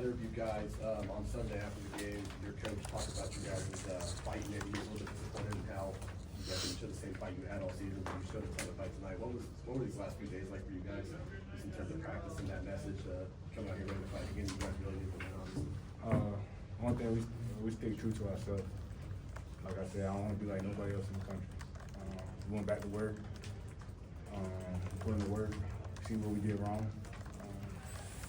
either of you guys, on Sunday after the game, your coach talked about you guys' fight, maybe you were a little bit disappointed in how you guys didn't show the same fight you had all season, but you showed a ton of fight tonight. What were these last few days like for you guys, just in terms of practicing that message, coming out here ready to fight again? You guys really need to win, obviously. One thing we stay true to ourselves. Like I said, I don't want to be like nobody else in the country. We went back to work, put in the work, see what we did wrong,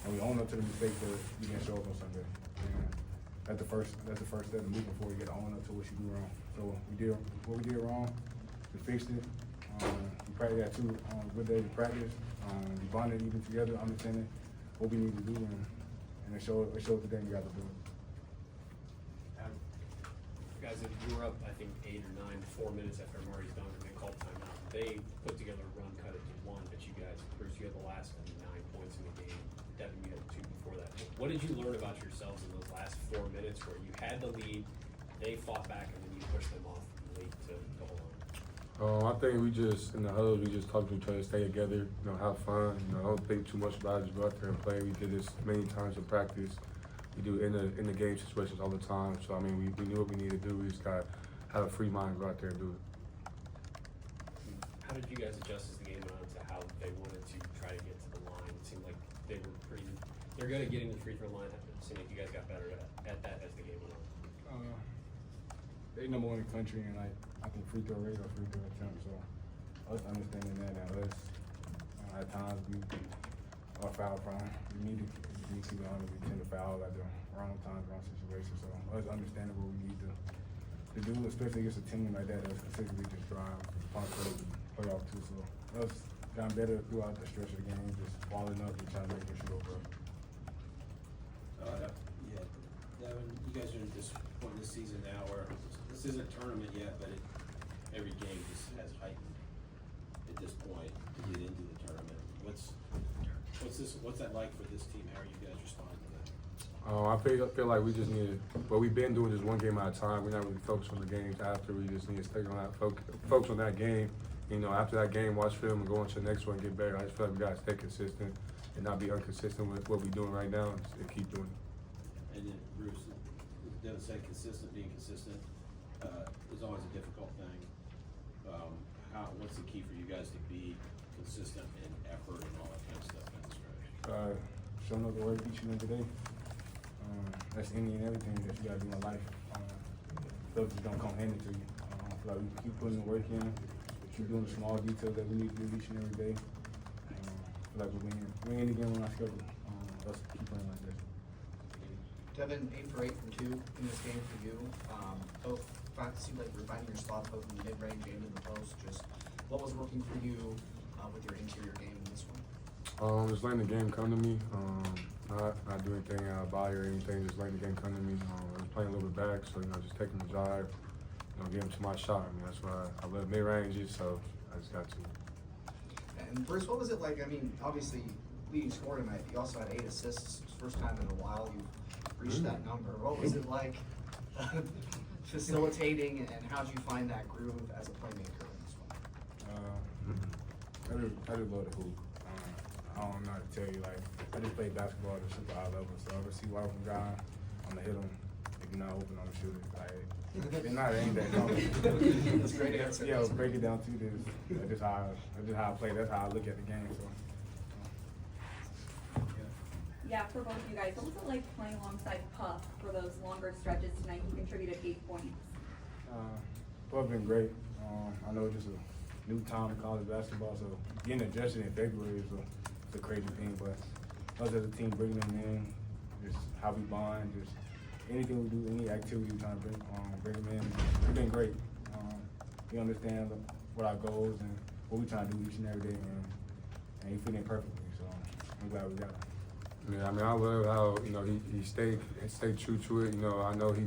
and we own up to the mistake that we didn't show up on Sunday. And that's the first step to moving forward. You got to own up to what you do wrong. So what we did wrong, we fixed it. We practiced that too. Good day we practiced. We bonded even together, understanding what we need to do, and it showed today we got to do it. Guys, if you were up, I think 8 or 9, 4 minutes after Marty's done, and they called timeout. They put together a run, cut it to 1, but you guys, Bruce, you had the last 9 points in the game. Devin, you had 2 before that. What did you learn about yourselves in those last 4 minutes where you had the lead, they fought back, and then you pushed them off late to hold on? I think we just, in the huddle, we just talked to each other, stay together, have fun. Don't think too much about it, just go out there and play. We did this many times in practice. We do in the game situations all the time. So, we knew what we needed to do. We just got to have a free mind, go out there and do it. How did you guys adjust as the game went on to how they wanted to try to get to the line? It seemed like they're good at getting the free throw line. It seemed like you guys got better at that as the game went on. They number 1 in the country, and I think free throw rate or free throw attempt. So us understanding that, and us at times we are foul prone. We need to be honest. We tend to foul at the wrong times, wrong situations. So us understanding what we need to do, especially against a team like that that's consistently just drive, pump throws, and play off too. So us gotten better throughout the stretch of the game, just falling up and trying to make it go for us. Yeah, Devin, you guys are at this point in the season now where this isn't a tournament yet, but every game just has heightened at this point to get into the tournament. What's that like for this team? How are you guys responding to that? I feel like we just need to, but we've been doing this one game at a time. We're not really focused on the games after. We just need to stay on that, focus on that game. After that game, watch film and go on to the next one and get better. I just feel like we got to stay consistent and not be inconsistent with what we're doing right now and keep doing it. And then Bruce, Devin said being consistent is always a difficult thing. What's the key for you guys to be consistent in effort and all that kind of stuff in the stretch? Showing up the work each and every day. That's any and everything that you gotta do in life. Stuff just don't come handy to you. I feel like we keep putting the work in, keep doing the small details that we need to do each and every day. I feel like we're winning the game on our schedule. Let's keep playing like this. Devin, 8 for 8 from 2 in this game for you. Both seemed like you're finding your spot both in the mid-range and in the post. Just what was working for you with your interior game in this one? Just letting the game come to me. Not doing anything out of body or anything. Just letting the game come to me. I was playing a little bit back, so just taking the drive. Getting to my shot. That's why I love mid ranges. So I just got to. And Bruce, what was it like? Obviously leading scorer tonight. You also had 8 assists. First time in a while you've reached that number. What was it like facilitating, and how did you find that groove as a playmaker in this one? I do love the hoop. I don't know how to tell you. I just play basketball at a super high level, so if I see wide open guy, I'm gonna hit him. If you're not open, I'm gonna shoot it. It ain't that complicated. That's a great answer. Yeah, break it down to this. That's just how I play. That's how I look at the game. So. Yeah, for both of you guys, what was it like playing alongside Puff for those longer stretches tonight? He contributed 8 points. Puff been great. I know it's just a new time in college basketball, so getting adjusted in February is a crazy thing. But us as a team bringing them in, just how we bond, just anything we do, any activity we trying to bring them in, it's been great. We understand what our goals and what we trying to do each and every day, and he fit in perfectly. So I'm glad we got him. Yeah, I love how he stayed true to it. I know he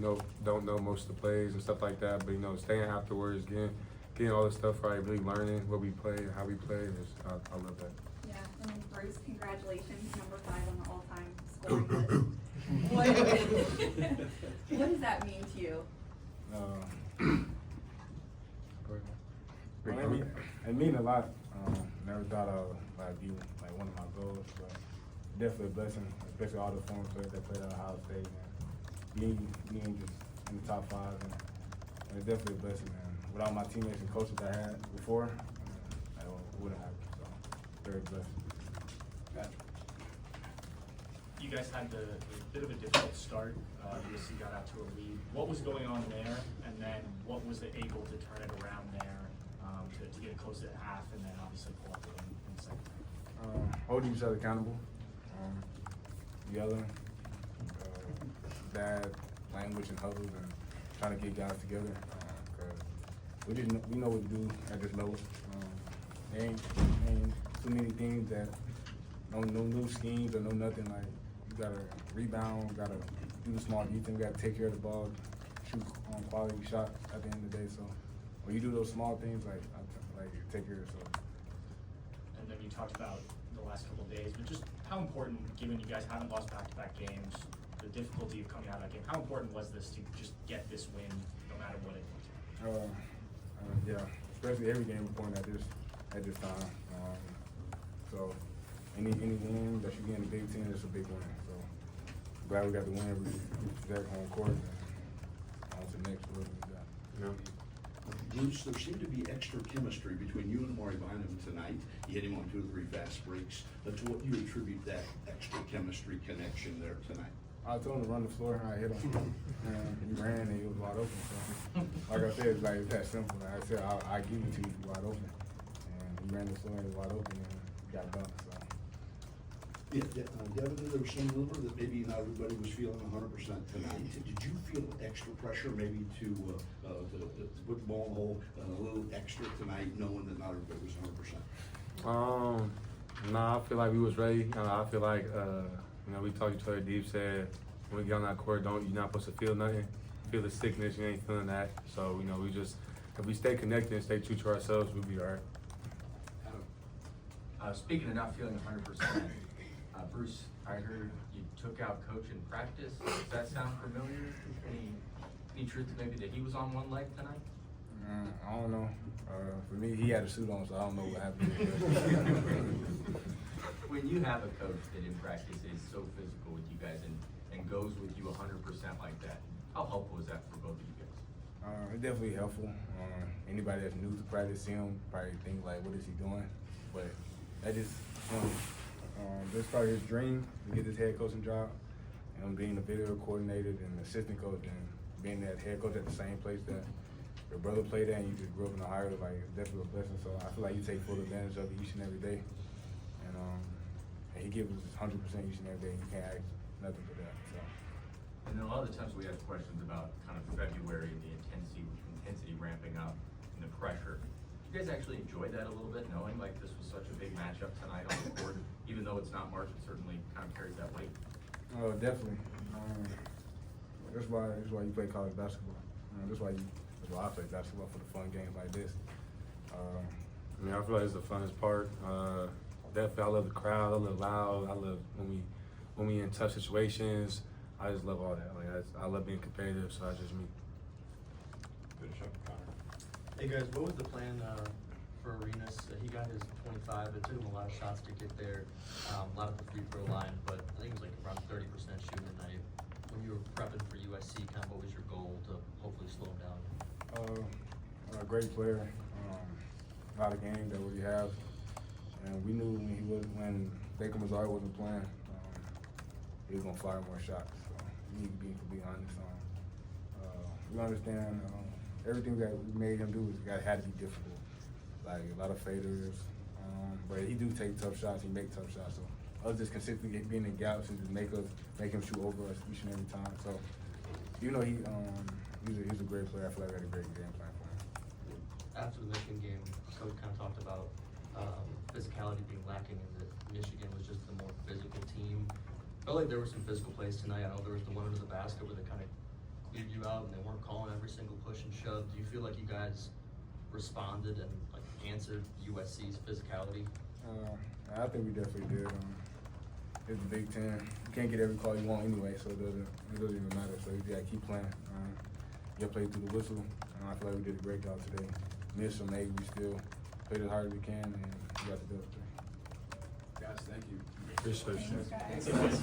don't know most of the plays and stuff like that, but staying afterwards, getting all the stuff right, really learning what we play, how we play. I love that. Yeah, and then Bruce, congratulations, number 5 on the all-time scoring list. What does that mean to you? It means a lot. Never thought I would be one of my goals, but definitely a blessing, especially all the former players that played at Ohio State. And being just in the top 5, and it's definitely a blessing, man. Without my teammates and coaches I had before, I wouldn't have. So, very blessed. Gotcha. You guys had a bit of a difficult start. USC got out to a lead. What was going on there, and then what was it able to turn it around there to get it close to half, and then obviously pull up the win in the second? Holding each other accountable, yelling, bad language and huddles, and trying to get guys together. Cause we know what to do at this level. There ain't too many things that no new schemes or no nothing. Like, you gotta rebound, gotta do the small defense, gotta take care of the ball, shoot quality shots at the end of the day. So when you do those small things, like take care of yourself. And then you talked about the last couple of days, but just how important, given you guys haven't lost back-to-back games, the difficulty of coming out of that game, how important was this to just get this win, no matter what it was? Yeah, especially every game important at this time. So any win that you get in the Big Ten is a big win. So glad we got the win. We back home court and on to the next one we got. Yeah. Bruce, there seemed to be extra chemistry between you and Amari Bynum tonight. You hit him on 2 or 3 fast breaks. But to what do you attribute that extra chemistry connection there tonight? I told him to run the floor, and I hit him. And he ran, and he was wide open. So, like I said, it's that simple. Like I said, I give it to you wide open. And he ran the floor, and he was wide open, and got dunked. So. Yeah, Devin, there was some rumor that maybe not everybody was feeling 100% tonight. Did you feel extra pressure maybe to put the ball in the hole a little extra tonight, knowing that not everybody was 100%? Nah, I feel like we was ready. I feel like, we talked to each other deep, said, when we get on that court, you're not supposed to feel nothing. Feel the sickness, you ain't feeling that. So, we just, if we stay connected and stay true to ourselves, we'll be all right. Speaking of not feeling 100%, Bruce, I heard you took out coach in practice. Does that sound familiar? Any truth maybe that he was on one leg tonight? I don't know. For me, he had a suit on, so I don't know what happened. When you have a coach that in practice is so physical with you guys and goes with you 100% like that, how helpful is that for both of you guys? It's definitely helpful. Anybody that's new to practice, see him, probably think like, what is he doing? But that just, this started his dream to get this head coaching job. And being the video coordinator and assistant coach and being that head coach at the same place that your brother played at and you just grew up in Ohio, like, it's definitely a blessing. So I feel like you take full advantage of it each and every day. And he gives us 100% each and every day. You can't ask nothing but that. So. And then a lot of the times we have questions about kind of February and the intensity ramping up and the pressure. You guys actually enjoy that a little bit, knowing like this was such a big matchup tonight on the court, even though it's not March, it certainly kind of carries that weight. Oh, definitely. That's why you play college basketball. That's why I play basketball, for the fun games like this. I feel like it's the funnest part. Definitely, I love the crowd. I love loud. I love when we in tough situations. I just love all that. Like I love being competitive. So that's just me. Finish up, Connor. Hey guys, what was the plan for Arenas? He got his 25. It took him a lot of shots to get there, a lot of the free throw line, but I think it was like around 30% shooting tonight. When you were prepping for USC, kind of what was your goal to hopefully slow him down? A great player, a lot of games that we have, and we knew when Baker Mazar wasn't playing, he was gonna fire more shots. So we need to be honest. We understand everything that we made him do had to be difficult, like a lot of faders. But he do take tough shots. He make tough shots. So us just consistently being in gaps and just make him shoot over us each and every time. So he's a great player. I feel like we had a great game plan for him. After the Michigan game, Coach kind of talked about physicality being lacking, and that Michigan was just the more physical team. Felt like there were some physical plays tonight. I know there was the one under the basket where they kind of cleared you out and they weren't calling every single push and shove. Do you feel like you guys responded and like answered USC's physicality? I think we definitely did. It's the Big Ten. You can't get every call you want anyway, so it doesn't even matter. So you gotta keep playing. You gotta play through the whistle. I feel like we did a great job today. Miss or maybe we still played as hard as we can, and we got the dub today. Guys, thank you. Appreciate you. Thanks, guys.